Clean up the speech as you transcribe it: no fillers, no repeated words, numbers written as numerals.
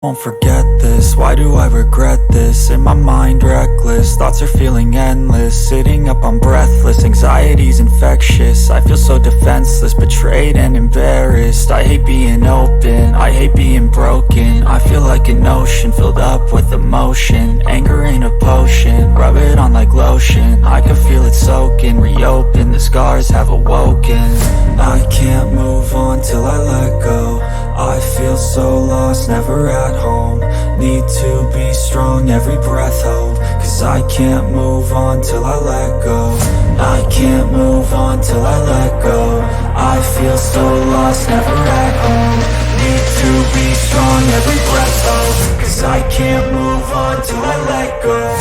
Won't forget this, why do I regret this? In my mind reckless, thoughts are feeling endless. Sitting up, I'm breathless, anxiety's infectious. I feel so defenseless, betrayed and embarrassed. I hate being open, I hate being broken. I feel like an ocean, filled up with emotion. Anger ain't a potion, rub it on like lotion. I can feel it soaking, reopen, the scars have awoken. I can't move on till I let go. I feel so lost, never at home. Need to be strong, every breath hold. Cause I can't move on till I let go. I can't move on till I let go. I feel so lost, never at home. Need to be strong, every breath hold. Cause I can't move on till I let go.